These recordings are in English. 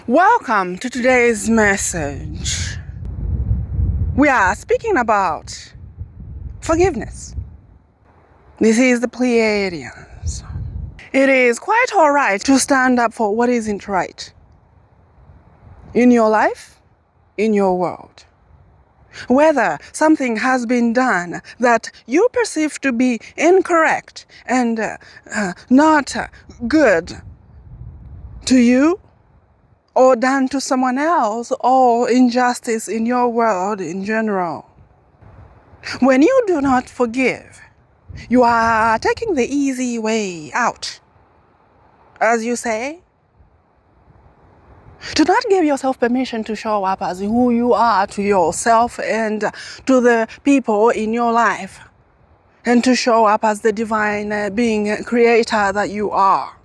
Welcome to today's message. We are speaking about forgiveness. This is the Pleiadians. It is quite alright to stand up for what isn't right in your life, in your world. Whether something has been done that you perceive to be incorrect and not good to you, or done to someone else, or injustice in your world in general. When you do not forgive, you are taking the easy way out, as you say. Do not give yourself permission to show up as who you are to yourself and to the people in your life, and to show up as the divine being creator that you are.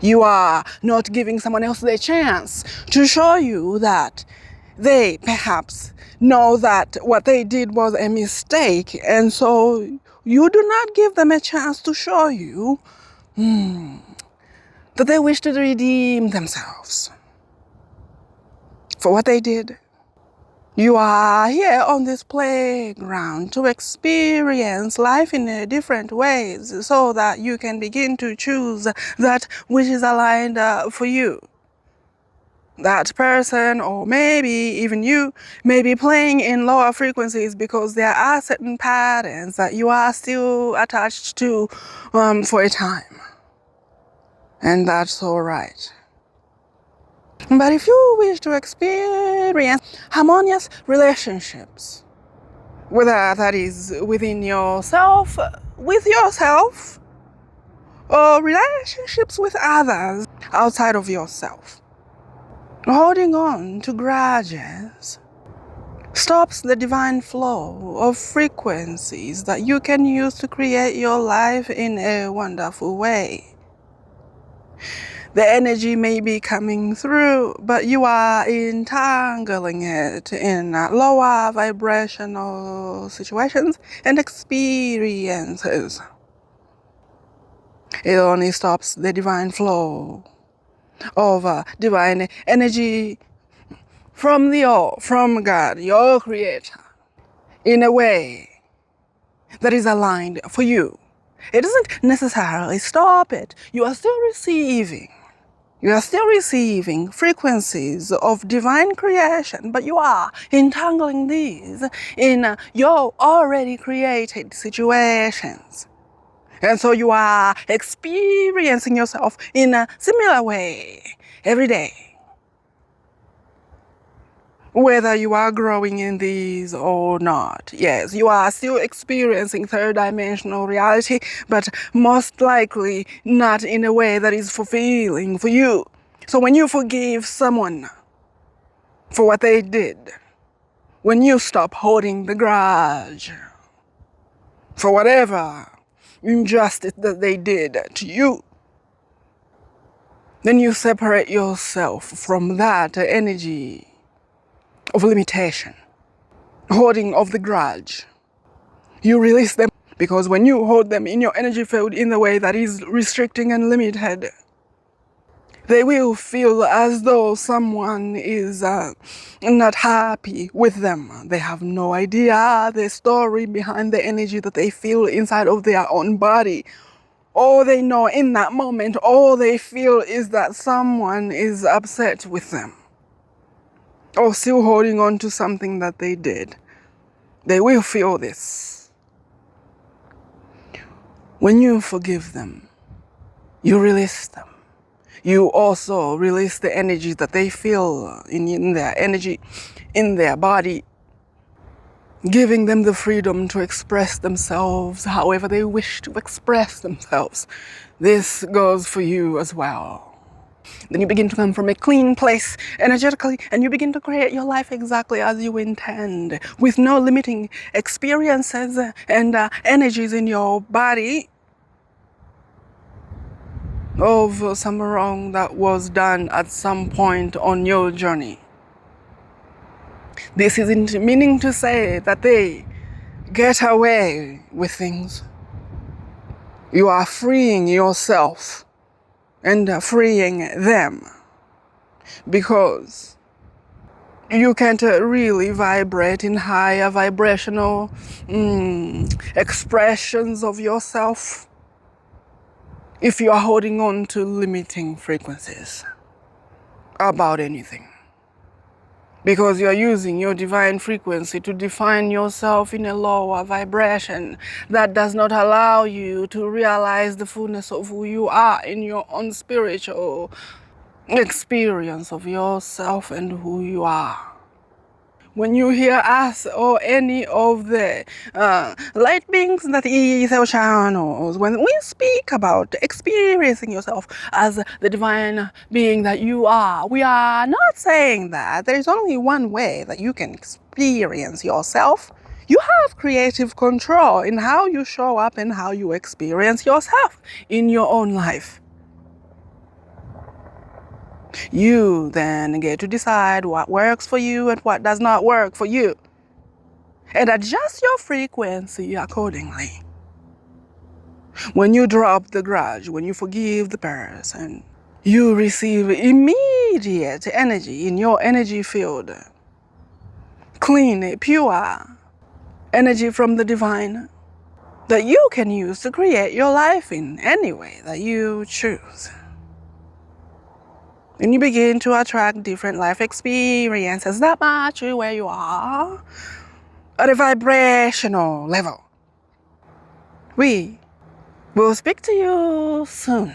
You are not giving someone else the chance to show you that they perhaps know that what they did was a mistake, and so you do not give them a chance to show you that they wish to redeem themselves for what they did. You are here on this playground to experience life in different ways so that you can begin to choose that which is aligned for you. That person, or maybe even you, may be playing in lower frequencies because there are certain patterns that you are still attached to for a time. And that's all right. But if you wish to experience harmonious relationships, whether that is within yourself, with yourself, or relationships with others outside of yourself, holding on to grudges stops the divine flow of frequencies that you can use to create your life in a wonderful way. The energy may be coming through, but you are entangling it in lower vibrational situations and experiences. It only stops the divine flow of divine energy from the all, from God, your creator, in a way that is aligned for you. It doesn't necessarily stop it. You are still receiving. You are still receiving frequencies of divine creation, but you are entangling these in your already created situations. And so you are experiencing yourself in a similar way every day. Whether you are growing in these or not. Yes, you are still experiencing third dimensional reality, but most likely not in a way that is fulfilling for you. So when you forgive someone for what they did, when you stop holding the grudge for whatever injustice that they did to you, then you separate yourself from that energy of limitation, holding of the grudge. You release them, because when you hold them in your energy field in the way that is restricting and limited, they will feel as though someone is not happy with them. They have no idea the story behind the energy that they feel inside of their own body. All they know in that moment, all they feel is that someone is upset with them, or still holding on to something that they did. They will feel this. When you forgive them, you release them. You also release the energy that they feel in their energy, in their body, giving them the freedom to express themselves however they wish to express themselves. This goes for you as well. Then you begin to come from a clean place energetically, and you begin to create your life exactly as you intend, with no limiting experiences and energies in your body of some wrong that was done at some point on your journey. This isn't meaning to say that they get away with things. You are freeing yourself and freeing them because you can't really vibrate in higher vibrational expressions of yourself if you are holding on to limiting frequencies about anything. Because you are using your divine frequency to define yourself in a lower vibration that does not allow you to realize the fullness of who you are in your own spiritual experience of yourself and who you are. When you hear us or any of the light beings that is our channels, when we speak about experiencing yourself as the divine being that you are, we are not saying that there is only one way that you can experience yourself. You have creative control in how you show up and how you experience yourself in your own life. You then get to decide what works for you and what does not work for you, and adjust your frequency accordingly. When you drop the grudge, when you forgive the person, you receive immediate energy in your energy field. Clean, pure energy from the divine that you can use to create your life in any way that you choose. And you begin to attract different life experiences that match you where you are at a vibrational level. We will speak to you soon.